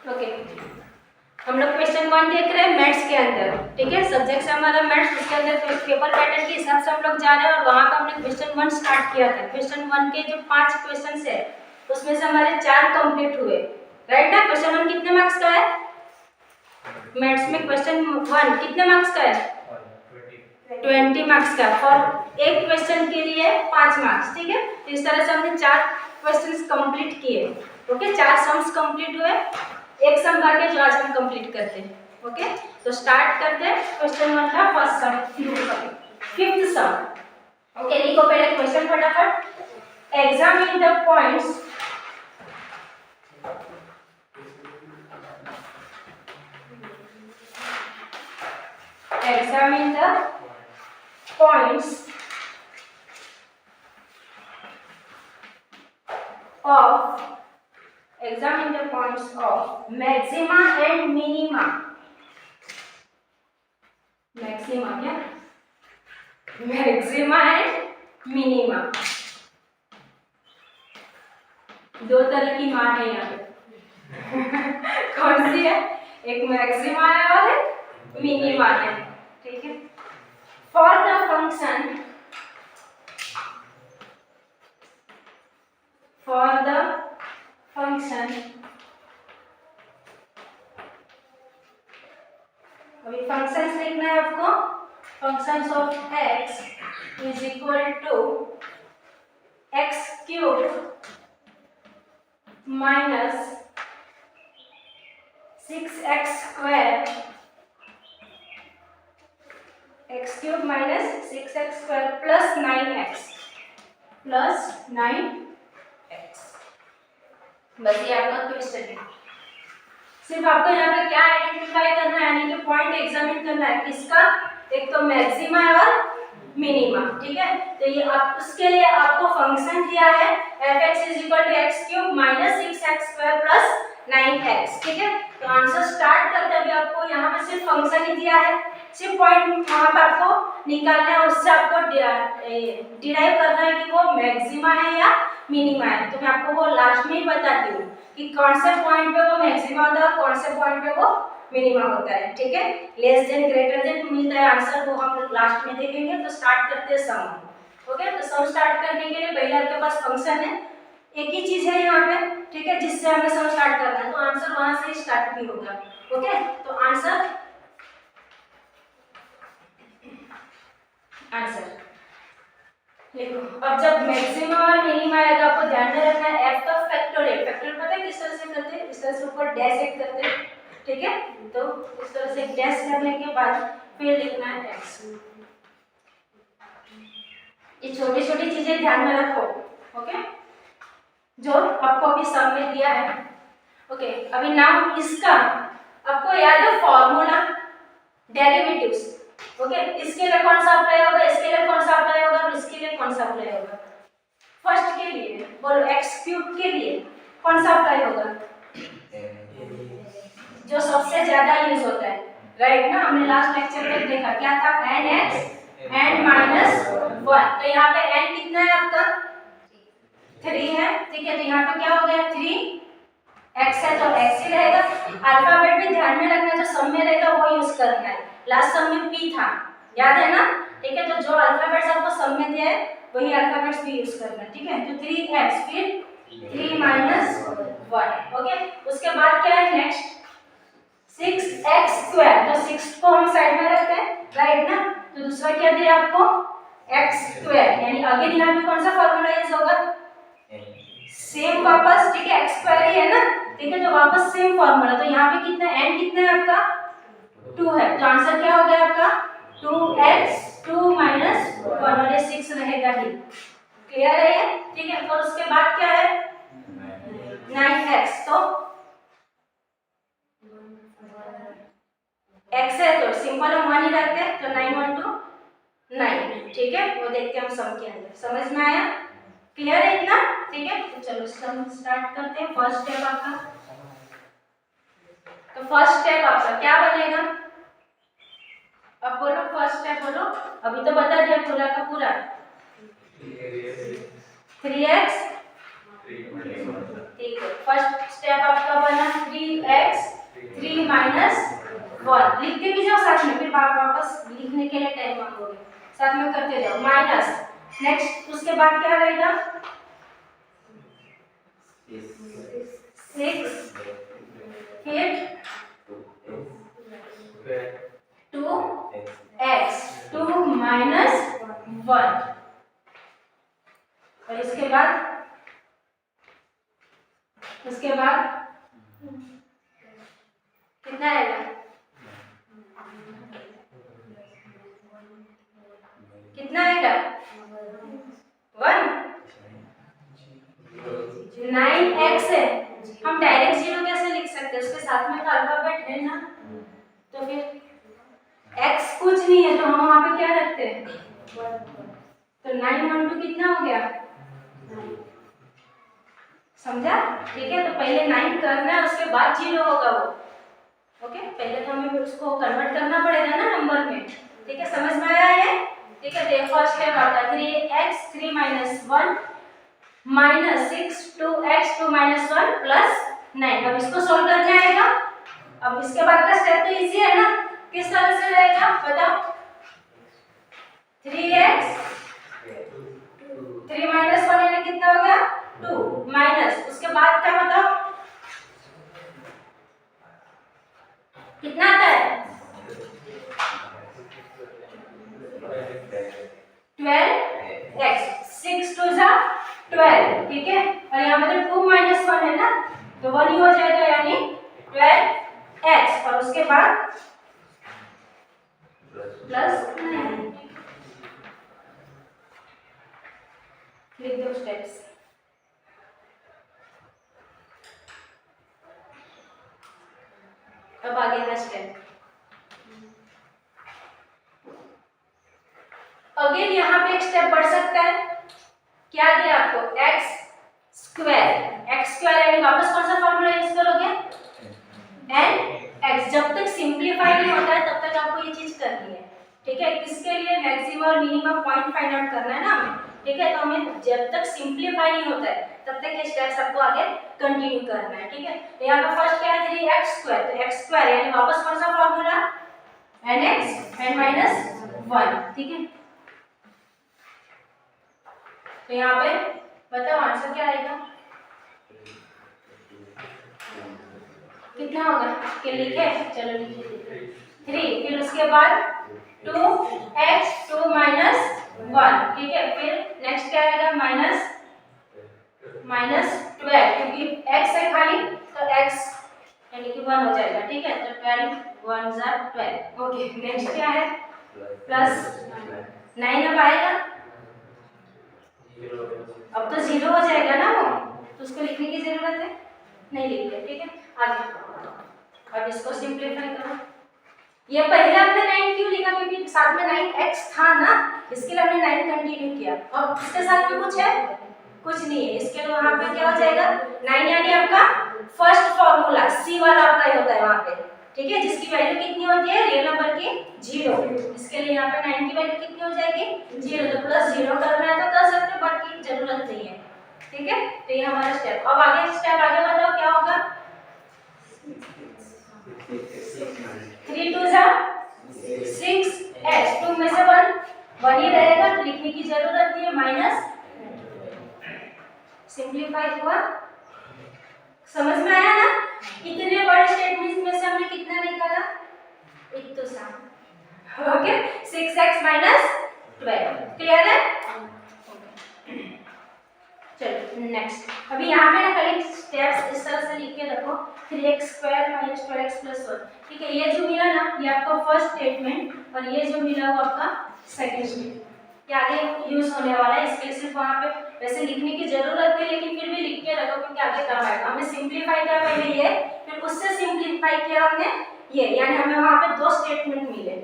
Okay, हम लोग question 1 देख रहे हैं मैथ्स के अंदर, ठीक है। सब्जेक्ट है हमारा मैथ्स, उसके अंदर पेपर पैटर्न के हिसाब से हम लोग जा रहे हैं और वहाँ पे हमने क्वेश्चन 1 स्टार्ट किया था। क्वेश्चन 1 के जो 5 क्वेश्चन है उसमें से हमारे 4 कंप्लीट हुए, राइट ना। क्वेश्चन 1 कितने मार्क्स का है? मैथ्स में क्वेश्चन 1 कितने मार्क्स का है? 20 मार्क्स का। और एक क्वेश्चन के लिए 5 मार्क्स, ठीक है। इस तरह से हमने 4 क्वेश्चंस कंप्लीट किए, ओके। 4 सम्स कंप्लीट हुए, एक सम बाकी है जो आज हम कंप्लीट करते हैं, ओके। तो स्टार्ट करते हैं क्वेश्चन 1 का फर्स्ट सम, फिफ्थ सम, ओके। लिखो पहले क्वेश्चन फटाफट। Examine the points examine the points of maxima and minima। maxima क्या? maxima and minima, दो तरह की मान है यहाँ पे कौन सी है? एक मैक्सिमा है और एक मिनिमा है, ठीक है। फॉर द फंक्शन अभी फंक्शंस लिखना है आपको। Functions of x is equal to x cube minus 6x square, x cube minus 6x square plus 9x बस ये आपका क्वेश्चन है। सिर्फ आपको यहाँ पे क्या आइडेंटिफाई करना है, यानी कि पॉइंट एग्जामिन करना है किसका? एक तो मैक्सिमा और मिनिमा, ठीक है। तो ये आप उसके लिए आपको फंक्शन दिया है f(x = x³ - 6x² + 9x, ठीक है। तो आंसर स्टार्ट करते हैं। अभी आपको यहाँ पे सिर्फ फंक्शन ही दिया है, सिर्फ पॉइंट वहाँ पे आपको निकालना है, उससे आपको डिराइव करना है कि वो मैक्सिमा है या मिनिमा है। तो मैं आपको वो लास्ट में ही बताती हूँ कि कौन से पॉइंट पे वो मैक्सिमा होता है और कौन से पॉइंट पे वो मिनिमा होता है, ठीक है। लेस देन ग्रेटर देन मिलता है आंसर, वो हम लास्ट में देखेंगे। तो स्टार्ट करते हैं सम, ओके। तो सम स्टार्ट करने के लिए पहले आपके पास फंक्शन है, एक ही चीज है यहाँ पे, ठीक है, जिससे हमें सम स्टार्ट करना है। तो आंसर वहां से ही स्टार्ट भी होगा, ओके। तो आंसर देखो, अब जब मैक्सिमा और मिनिमा आएगा आपको ध्यान में रखना है f का फैक्टोरियल। फैक्टोरियल पता है किस तरह से करते हैं? इस तरह से ऊपर डैश एक करते हैं, ठीक है। तो इस तरह से डैश करने के बाद फिर लिखना है x। ये छोटी छोटी चीजें ध्यान में रखो, ओके, जो आपको अभी सम में दिया है, ओके। अभी नाउ इसका आपको याद है फॉर्मूला, डेरिवेटिव्स, ओके। इसके लिए कौन सा अप्लाई होगा, इसके लिए कौन सा अप्लाई होगा और इसके लिए कौन सा अप्लाई होगा? फर्स्ट के लिए बोलो, x³ के लिए कौन सा अप्लाई होगा? जो सबसे ज्यादा यूज होता है, राइट ना। हमने लास्ट लेक्चर में देखा क्या था, nx n-1। तो यहाँ पे n कितना है आपका? 3 है, ठीक है। तो यहाँ पे क्या हो गया? 3x है तो x ही रहेगा। अल्फाबेट भी ध्यान में रखना, जो सम में रहेगा वो यूज करना है। लास्ट सम में p था, याद है ना, ठीक है। तो जो अल्फाबेट्स आपको सम में दिया है वही अल्फाबेट्स भी यूज करना है, ठीक है। तो 3x फिर 3 - 1, ओके। उसके बाद क्या है नेक्स्ट? 6x²। तो 6 को हम साइड में रखते हैं, राइट ना। तो दूसरा क्या दिया आपको? x², यानी अगेन यहाँ पे कौन सा फार्मूला यूज होगा? सेम वापस, ठीक है। x² ही है ना, ठीक है। तो वापस सेम फार्मूला। तो यहाँ पे कितना n कितना है आपका? 2 है। तो आंसर क्या हो गया आपका? 2x 2 - 1 और ये 6 रहेगा ही। क्लियर है ये, ठीक है। और उसके बाद क्या है? 9x। तो x है तो सिंपल हम 1 ही रखते हैं, तो 9 × 1 = 9, ठीक है। वो देखते हैं हम सम के अंदर। समझ में आया? क्लियर है इतना, ठीक है। तो चलो सम स्टार्ट करते हैं। फर्स्ट स्टेप आपका, तो फर्स्ट स्टेप आपका क्या बनेगा? अब बोलो फर्स्ट स्टेप बोलो। अभी तो बता दिया पूरा का पूरा। 3x ठीक है, फर्स्ट स्टेप आपका बना 3x 3 माइनस 1, लिखते भी जाओ साथ में, फिर वापस लिखने के लिए टाइम मांगोगे, साथ में करते जाओ। माइनस नेक्स्ट उसके बाद क्या रहेगा 6, फिर 2x 2 माइनस 1, और उसके बाद कितना आएगा, कितना आएगा 1, 9x है, हम डायरेक्ट 0 कैसे लिख सकते हैं, उसके साथ में तो अल्फाबेट है ना, तो फिर x कुछ नहीं है तो हम वहां पे क्या रखते हैं, तो 9 1 2 कितना हो गया, समझा? ठीक है, तो पहले 9 करना है, उसके बाद 0 होगा वो। ओके, पहले तो हमें उसको कन्वर्ट करना पड़ेगा ना नंबर में। ठीक है, समझ में आया ये? ठीक है, देखो फर्स्ट स्टेप आता है 3x 3 minus 1 minus 6 2x 2 minus 1 plus 9। अब इसको सॉल्व करना आएगा। अब इसके बाद का स्टेप तो इजी है ना, किस तरह से रहेगा बताओ, 3x 3 माइनस 1 यानी कितना हो गया 2 माइनस, उसके बाद क्या बताओ कितना आता है 12x 6 2 जा 12, ठीक है, और यहाँ पे तो 2 माइनस 1 है ना, तो 1 ही हो जाएगा यानी 12x, और उसके बाद प्लस 9, लिख दो स्टेप्स। अब आगे का स्टेप, अगेन यहाँ पे एक स्टेप बढ़ सकता है, क्या दिया आपको x स्क्वायर यानी वापस कौन सा फॉर्मूला यूज करोगे n x, जब तक सिंपलीफाई नहीं होता है तब तक आपको ये चीज करनी है। ठीक है, किसके लिए मैक्सिमम और मिनिमम पॉइंट फाइंड आउट करना है ना हमें। ठीक है, तो हमें जब तक सिंपलीफाई नहीं होता है तब तक ये स्टेप्स आपको आगे कंटिन्यू करना है। ठीक है, तो यहाँ पे फर्स्ट क्या है 3x स्क्वायर, तो x स्क्वायर यानी वापस कौन सा फॉर्मूला nx n माइनस 1। ठीक है, तो यहाँ पे बताओ आंसर क्या आएगा, कितना होगा के लिखे, चलो लिखिए 3, फिर उसके बाद 2x 2 माइनस 1। ठीक है, फिर नेक्स्ट क्या आएगा माइनस 12, क्योंकि x है खाली तो x यानी कि 1 हो जाएगा। ठीक है, तो 12 1 जा 12। ओके, नेक्स्ट क्या है प्लस 9, अब आएगा, अब तो 0 हो जाएगा ना वो, तो उसको लिखने की जरूरत है नहीं लिखते। ठीक है, आगे अब इसको सिंपलीफाई करो। ये पहले हमने 9 क्यों लिखा, क्योंकि साथ में 9x था ना, इसके लिए हमने 9 कंटिन्यू किया, और इसके साथ में कुछ है कुछ नहीं है, इसके लिए वहां पे क्या हो जाएगा 9 यानी आपका फर्स्ट फॉर्मूला c वाला अप्लाई होता है वहां पे। ठीक है, जिसकी वैल्यू कितनी होती है रियल नंबर की 0, इसके लिए यहाँ पे 9 की वैल्यू कितनी हो जाएगी 0, तो प्लस 0 करना है तो कर सकते हो, बाकी जरूरत नहीं है। ठीक है, तो ये हमारा स्टेप। अब आगे स्टेप आगे बताओ क्या होगा, 3 2 जा 6x, 2 में से 1 ही रहेगा तो लिखने की जरूरत नहीं है, माइनस सिंपलीफाई हुआ। समझ में आया ना, इतने बड़े स्टेटमेंट्स में से हमने कितना निकाला, एक तो सम। ओके, 6x माइनस 12, क्लियर है। चलो नेक्स्ट, अभी यहाँ पे ना खाली स्टेप्स इस तरह से लिख के रखो, 3x square minus 12x plus 1। ठीक है, ये जो मिला ना ये आपका फर्स्ट स्टेटमेंट, और ये जो मिला वो आपका सेकंड स्टेटमेंट, ये आगे यूज होने वाला है, इसके लिए सिर्फ वहाँ पे वैसे लिखने की जरूरत है, लेकिन फिर भी लिख के रखो क्योंकि आगे काम आएगा। हमने सिंपलीफाई किया पहले ये, फिर उससे सिंपलीफाई किया हमने ये, यानी हमें वहाँ पे 2 स्टेटमेंट मिले।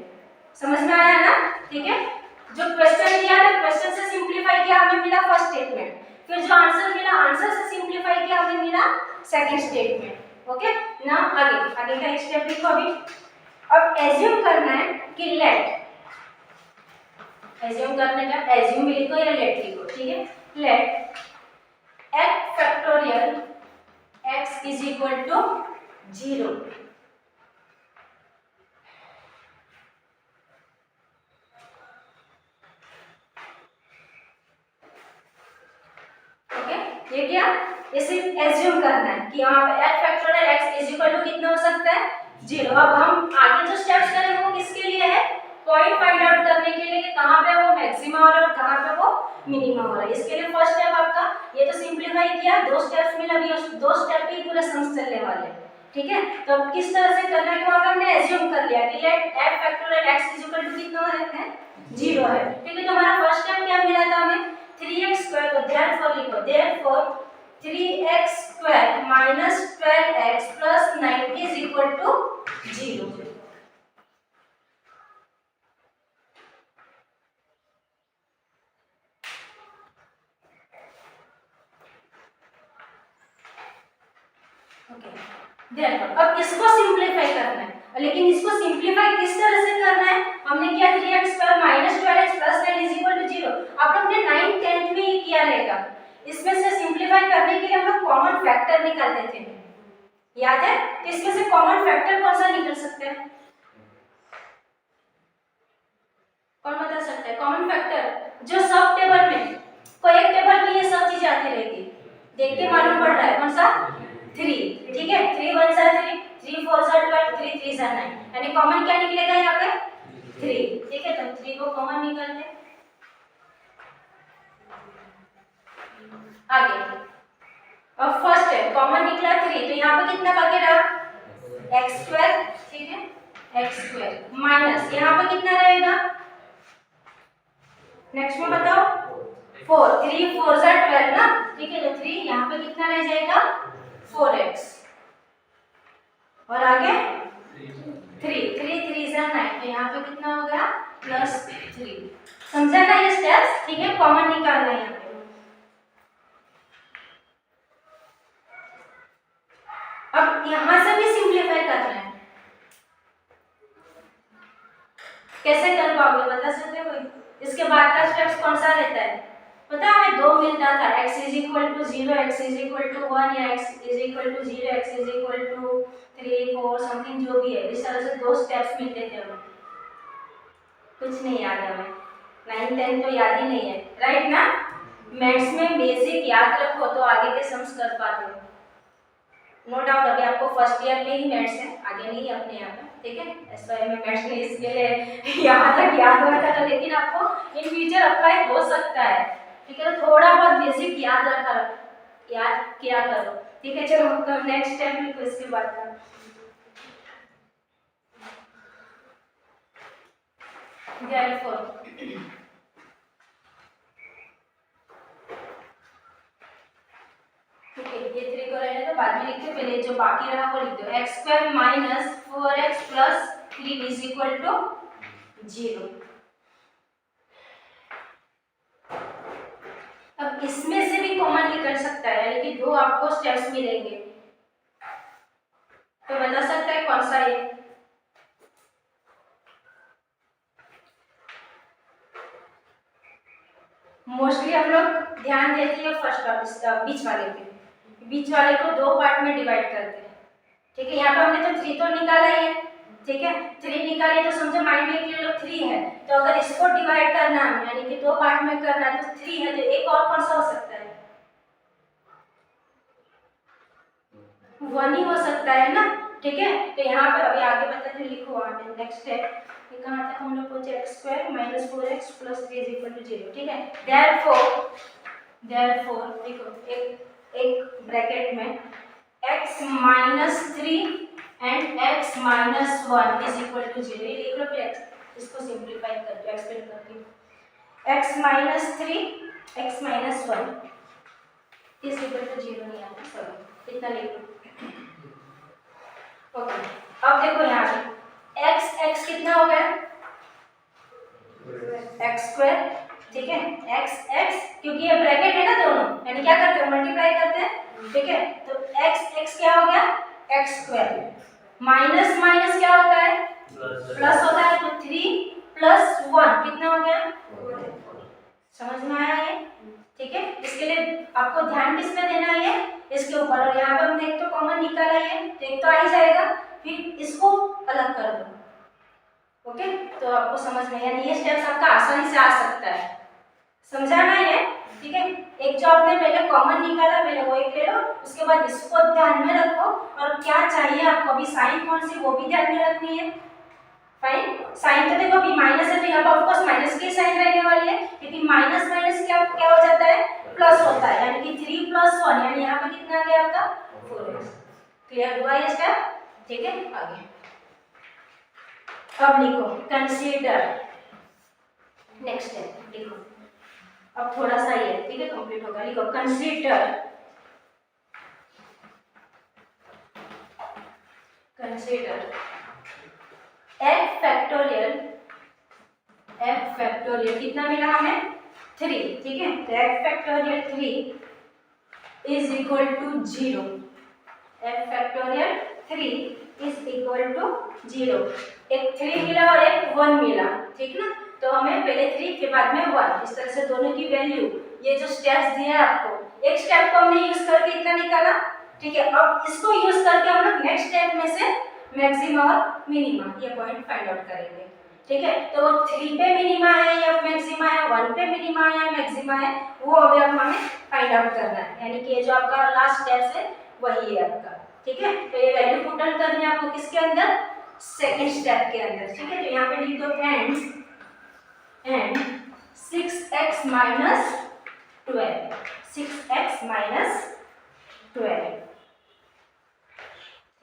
समझ में आया ना। ठीक है, जो क्वेश्चन दिया था क्वेश्चन से सिंपलीफाई किया हमें मिला फर्स्ट स्टेटमेंट, फिर जो आंसर मिला आंसर से सिंपलीफाई किया हमें मिला सेकंड स्टेटमेंट। ओके, ना आगे का एक स्टेप लिखो अभी। अब एज्यूम करना है कि लेट, एज्यूम करने का एज्यूम भी लिखो या लेट लिखो। ठीक है, let x factorial x is equal to 0। ये क्या, इसे एज्यूम करना है कि यहाँ पे x factorial x is equal to कितना हो सकता है 0। अब हम आगे जो स्टेप्स करेंगे वो किसके लिए है, पॉइंट फाइंड आउट करने के लिए कि कहाँ पे वो मैक्सिमा हो रहा है और कहाँ पे वो मिनिमा हो रहा है। इसके लिए फर्स्ट स्टेप आपका ये तो सिंपलीफाई किया, दो स्टेप्स मिला, अभी उस दो स्टेप ही पूरे सम्स चलने वाले हैं, ठीक है। तो अब किस तरह से करना है कि वहां पे हमने एज्यूम कर लिया कि let f factorial x is equal to कितना है 0 है, ठीक है। तो हमारा फर्स्ट स्टेप क्या मिला था हमें 3x², तो देयरफॉर लिखो, therefore 3x² minus 12x plus 90 is equal to 0। अब इसको सिंपलीफाई करना है, लेकिन इसको सिंपलीफाई किस तरह से करना है, हमने किया 3x² minus 12x plus 9 is equal to 0। आप लोग ने 9th 10th में ही किया रहेगा। इसमें से सिंपलीफाई करने के लिए हम लोग कॉमन फैक्टर निकालते थे, याद है। तो इसमें से कॉमन फैक्टर कौन सा निकल सकता है, कौन बता सकता है कॉमन फैक्टर जो सब टेबल में, कोई एक टेबल में ये सब चीजें आती रहेगी, देख के मालूम पड़ रहा है कौन सा 3, ठीक है। 3 1 जा 3, 3 4 जा 12, 3 3 जा 9, यानी कॉमन क्या निकलेगा यहाँ पे 3, ठीक है। तो 3 को कॉमन निकालते हैं। आगे अब फर्स्ट है कॉमन निकला 3, तो यहाँ पे कितना बाकी रहा x², ठीक है, x² माइनस यहाँ पे कितना रहेगा, नेक्स्ट में बताओ 4, 3 4 जा 12 ना, ठीक है। तो 3 यहाँ पे कितना रह जाएगा 4x, और आगे 3 3 3 जा 9, तो यहाँ पे कितना हो गया +3। समझा ना ये स्टेप्स, ठीक है। कॉमन निकालना है यहाँ पे। अब यहां से भी सिंपलीफाई करना है, कैसे कर पाओगे बता सकते हो कोई, इसके बाद का स्टेप्स कौन सा रहता है पता है, हमें दो मिलता था x is equal to 0, x is equal to 1 या x is equal to 0, x is equal to 3 4 something जो भी है, इस तरह से दो स्टेप्स मिलते थे हमें। कुछ नहीं याद है हमें, 9 10 तो याद ही नहीं है, राइट ना। मैथ्स में बेसिक याद रखो तो आगे के सम्स कर पाते हो। नो डाउट अभी आपको फर्स्ट ईयर में ही मैथ्स है, आगे नहीं अपने यहाँ पे, ठीक है। एसवाई में मैथ्स नहीं, इसके लिए यहाँ तक याद रखा था, लेकिन आपको इन फ्यूचर अप्लाई हो सकता है, ठीक है। तो थोड़ा बहुत बेसिक याद किया करो, ठीक है। चलो तो नेक्स्ट टाइम लिखो इसके बाद का। ठीक है, ये 3 को रहने दो, बाद में लिखते, पहले जो बाकी रहा वो लिख दो, x² minus 4x plus 3 is equal to 0। अब इसमें से भी कॉमन निकल सकता है, यानी कि दो आपको स्टेप्स मिलेंगे, तो बता सकता है कौन सा है। मोस्टली हम लोग ध्यान देते हैं फर्स्ट बीच वाले पे, बीच वाले को दो पार्ट में डिवाइड करते हैं, ठीक है। यहाँ पे हमने तो 3 तो निकाला ही है, ठीक है। 3 निकाले तो समझो माइंड में कि लोग 3 है, तो अगर इसको डिवाइड करना है यानी कि दो पार्ट में करना है तो 3 है, तो एक और कौन सा हो सकता है 1 ही हो सकता है ना, ठीक है। तो यहाँ पे अभी आगे बताते लिखो, आगे नेक्स्ट है ये कहाँ तक हम लोग पहुंचे, x² minus 4x plus 3 is equal to 0, ठीक है। देयरफॉर देखो एक ब्रैकेट में x minus 3 and x minus 1 is equal to 0, ये लिख लो। फिर इसको सिंपलीफाई करके एक्सप्लेन करके x minus 3 x minus 1 is equal to 0 नहीं आता, सॉरी इतना लिख लो। ओके, अब देखो यहाँ पे x कितना हो गया x², ठीक है। x क्योंकि ये ब्रैकेट है ना दोनों, यानी क्या करते हैं मल्टीप्लाई करते हैं, ठीक है। तो x क्या हो गया x² माइनस माइनस क्या होता है प्लस होता है, तो 3 प्लस 1 कितना हो गया, समझ में आया ये। ठीक है। इसके लिए आपको ध्यान किस पे देना है, इसके ऊपर। और यहाँ पे हमने एक तो कॉमन निकाला है तो एक तो आ ही जाएगा, फिर इसको अलग कर दो। ओके, तो आपको समझ में, यानी ये स्टेप्स आपका आसानी से आ सकता है, समझाना है। ठीक है, एक जो आपने पहले कॉमन निकाला पहले वो एक ले लो, उसके बाद इसको ध्यान में रखो और क्या चाहिए आपको, अभी साइन कौन सी वो भी ध्यान में रखनी है। फाइन, साइन तो देखो अभी माइनस है तो यहाँ पर ऑफकोर्स माइनस की साइन रहने वाली है, लेकिन माइनस माइनस क्या क्या हो जाता है, प्लस होता है, यानी कि 3 + 1 यानी यहाँ पे कितना आ गया आपका 4x। क्लियर हुआ ये स्टेप? ठीक है, आगे अब लिखो कंसीडर, नेक्स्ट स्टेप लिखो, अब थोड़ा सा ही है, ठीक है, कंप्लीट होगा। लिखो कंसीडर, कंसीडर f फैक्टोरियल कितना मिला हमें 3, ठीक है, तो f factorial 3 is equal to 0, f factorial 3 is equal to 0। एक 3 मिला और एक 1 मिला, ठीक ना, तो हमें पहले 3 के बाद में 1, इस तरह से दोनों की वैल्यू, ये जो स्टेप्स दिए हैं आपको, एक स्टेप को हमने यूज करके इतना निकाला, ठीक है। अब इसको यूज करके हम लोग नेक्स्ट स्टेप में से मैक्सिमा और मिनिमा ये पॉइंट फाइंड आउट करेंगे, ठीक है। तो 3 पे मिनिमा है या मैक्सिमा है, 1 पे मिनिमा है या मैक्सिमा है, वो अभी हमें फाइंड आउट करना है, यानी कि ये जो आपका लास्ट स्टेप है वही है आपका, ठीक है। तो ये वैल्यू पुट आउट करनी है आपको किसके अंदर, सेकंड स्टेप के अंदर, ठीक है। तो यहाँ पे लिख दो and 6x minus 12, 6x minus 12,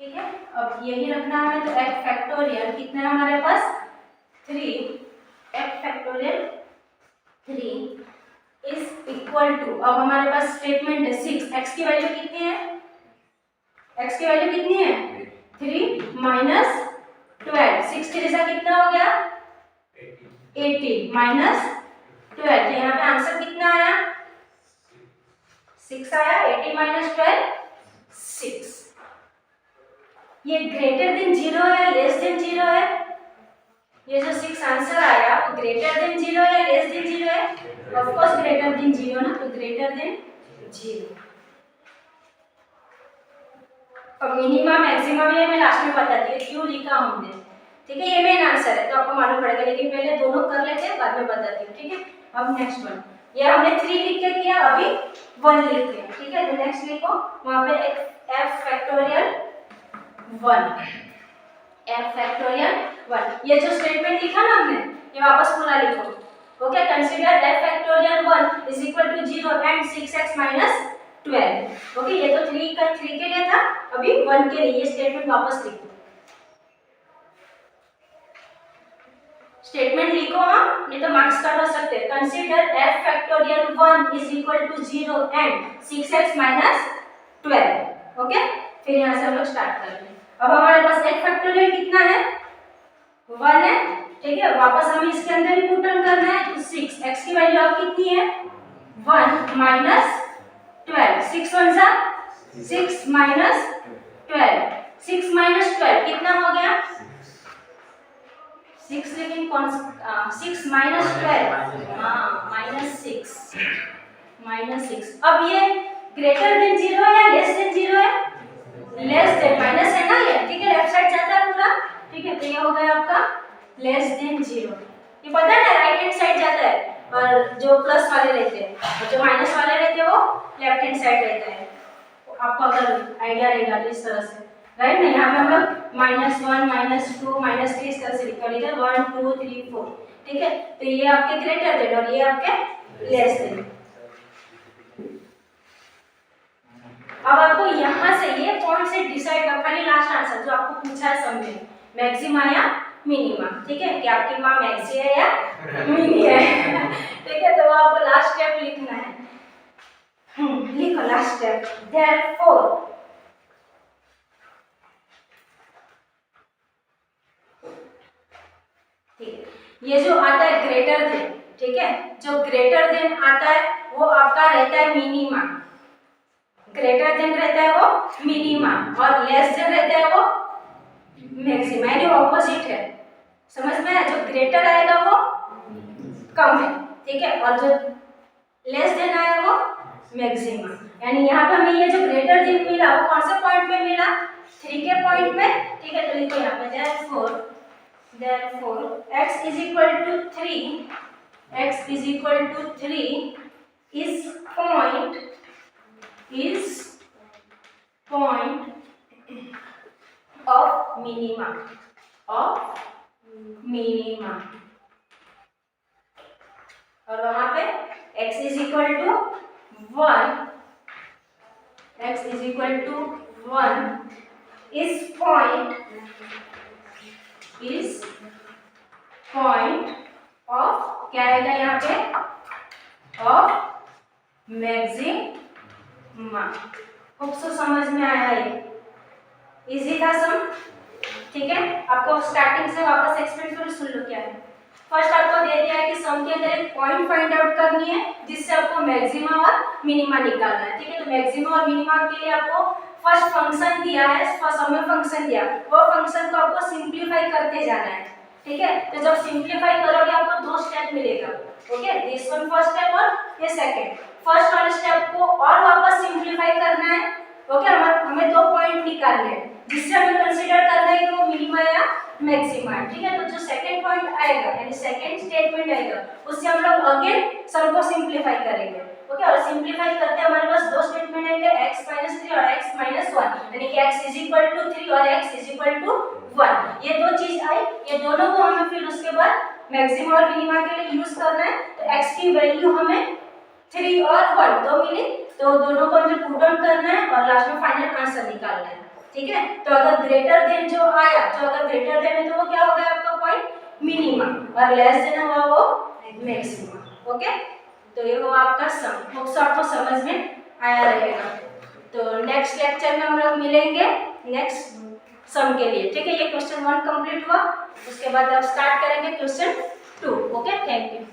ठीक है। अब यही रखना है, तो x फैक्टोरियल कितना है हमारे पास 3, x factorial 3 is equal to, अब हमारे पास स्टेटमेंट है 6, x की वैल्यू कितनी है, x की वैल्यू कितनी है 3 माइनस 12, 6 की जगह कितना हो गया 18 माइनस 12, तो यहाँ पे आंसर कितना आया 6 आया, 18 माइनस 12 6। ये ग्रेटर देन 0 है लेस देन 0 है, ये जो 6 आंसर आया वो ग्रेटर देन 0 है लेस देन 0 है, ऑफ कोर्स ग्रेटर देन 0 ना, तो ग्रेटर देन 0। और मिनिमा मैक्सिमा भी मैं लास्ट में बता दी क्यों लिखा हमने, ठीक है, ये मेन आंसर है तो आपको मालूम पड़ेगा, लेकिन पहले दोनों कर लेते हैं बाद में बताती हूँ, ठीक है। अब नेक्स्ट वन, ये हमने 3 लिख के किया, अभी 1 लिखते हैं, ठीक है। तो नेक्स्ट लिखो वहां पे एक f फैक्टोरियल 1, f फैक्टोरियल 1, ये जो स्टेटमेंट लिखा ना हमने ये वापस पूरा लिखो, okay. Consider f factorial 1 is equal to 0 and 6x minus 12, okay. ये तो 3 के लिए था, अभी 1 के लिए ये स्टेटमेंट वापस लिखो, स्टेटमेंट लिखो, हाँ, नहीं तो मार्क्स कट हो सकते हैं। Consider f factorial 1 is equal to 0 and 6x minus 12, okay. फिर यहाँ से हम लोग स्टार्ट करते हैं। अब हमारे पास x फैक्टोरियल कितना है 1 है, ठीक है, वापस हमें इसके अंदर ही पुट ऑन करना है, तो 6, x की वैल्यू अब कितनी है 1 माइनस 12, 6 1 जा 6 माइनस 12, 6 माइनस 12 कितना हो गया 6, लेकिन कौन 6 माइनस 12, हाँ माइनस 6। अब ये ग्रेटर देन 0 है या लेस देन 0 है, लेस देन, माइनस है ना ये, ठीक है, लेफ्ट साइड जाता है पूरा, ठीक है। तो ये हो गया आपका लेस देन 0, ये पता है ना राइट हैंड साइड जाता है, और जो प्लस वाले रहते हैं और जो माइनस वाले रहते हैं वो लेफ्ट हैंड साइड रहता है, आपको अगर आइडिया रहेगा तो इस तरह से, राइट ना। यहाँ पे हम लोग -1 -2 -3 इस तरह से लिखा, इधर 1 2 3 4, ठीक है। तो ये आपके ग्रेटर देन और ये आपके लेस देन। अब आपको यहाँ से ये पॉइंट से डिसाइड कर, खाली लास्ट आंसर जो आपको पूछा है सब में, मैक्सिमा या मिनिमा, ठीक है, कि आपकी माँ मैक्सी है या मिनी है ठीक है। तो आपको लास्ट स्टेप लिखना है, लिखो लास्ट स्टेप, देयरफॉर ठीक है, ये जो आता है ग्रेटर देन, ठीक है, जो ग्रेटर देन आता है वो आपका रहता है मिनिमा, ग्रेटर देन रहता है वो मिनिमा, और लेस देन रहता है वो मैक्सिमा, यानी ऑपोजिट है, समझ में है। जो ग्रेटर आएगा वो कम है, ठीक है, और जो लेस देन आया वो मैक्सिमा, यानी यहाँ पे हमें ये जो ग्रेटर देन मिला वो कौन से पॉइंट पे मिला, 3 के पॉइंट पे, ठीक है। तो लिखो यहाँ पे therefore x is equal to 3, x is equal to 3 is point of minima, और वहां पे x is equal to 1 is point of क्या आएगा यहाँ पे, ऑफ मैक्सिमा। खूब सो समझ में आया, ये इजी था सम, ठीक है। आपको स्टार्टिंग से वापस एक्सप्लेन करो, सुन लो क्या है। फर्स्ट आपको दे दिया है कि सम के अंदर एक पॉइंट फाइंड आउट करनी है जिससे आपको मैक्सिमा और मिनिमा निकालना है, ठीक है। तो मैक्सिमा और मिनिमा के लिए आपको फर्स्ट फंक्शन दिया है, फर्स्ट हमें फंक्शन दिया, वो फंक्शन को आपको सिंप्लीफाई करते जाना है, ठीक है। तो जब सिंप्लीफाई करोगे आपको 2 स्टेप मिलेगा, okay. This one first step और ये सेकंड। फर्स्ट वाले स्टेप को और वापस सिंप्लीफाई करना है, ओके। हमें 2 पॉइंट निकालने हैं जिससे हमें कंसीडर करना है कि वो मिनिमा या मैक्सिमा है, ठीक है। तो जो सेकंड पॉइंट आएगा यानी सेकंड स्टेटमेंट आएगा उससे हम लोग अगेन सम को सिंप्लीफाई करेंगे, ओके। और सिंप्लीफाई करते हमारे पास 2 स्टेटमेंट आएंगे, x - 3 और x - 1, यानी कि x = 3 और x = 1। ये 2 चीज आई, ये दोनों को हमें फिर उसके बाद मैक्सिमा और मिनिमा के लिए यूज करना है। तो x की वैल्यू हमें 3 और 1 दो मिली, तो दोनों को हमें पुट डाउन करना है और लास्ट में फाइनल आंसर निकालना है, ठीक है। तो अगर ग्रेटर देन जो आया, तो अगर ग्रेटर देन है तो वो क्या हो गया आपका पॉइंट मिनिमा, और लेस देन हुआ वो मैक्सिमा, ओके। तो ये हुआ आपका सम। होप्स आपको समझ में आया रहेगा। तो नेक्स्ट लेक्चर में हम लोग मिलेंगे नेक्स्ट सम के लिए, ठीक है। ये क्वेश्चन 1 कंप्लीट हुआ, उसके बाद अब स्टार्ट करेंगे क्वेश्चन 2, ओके। Thank you.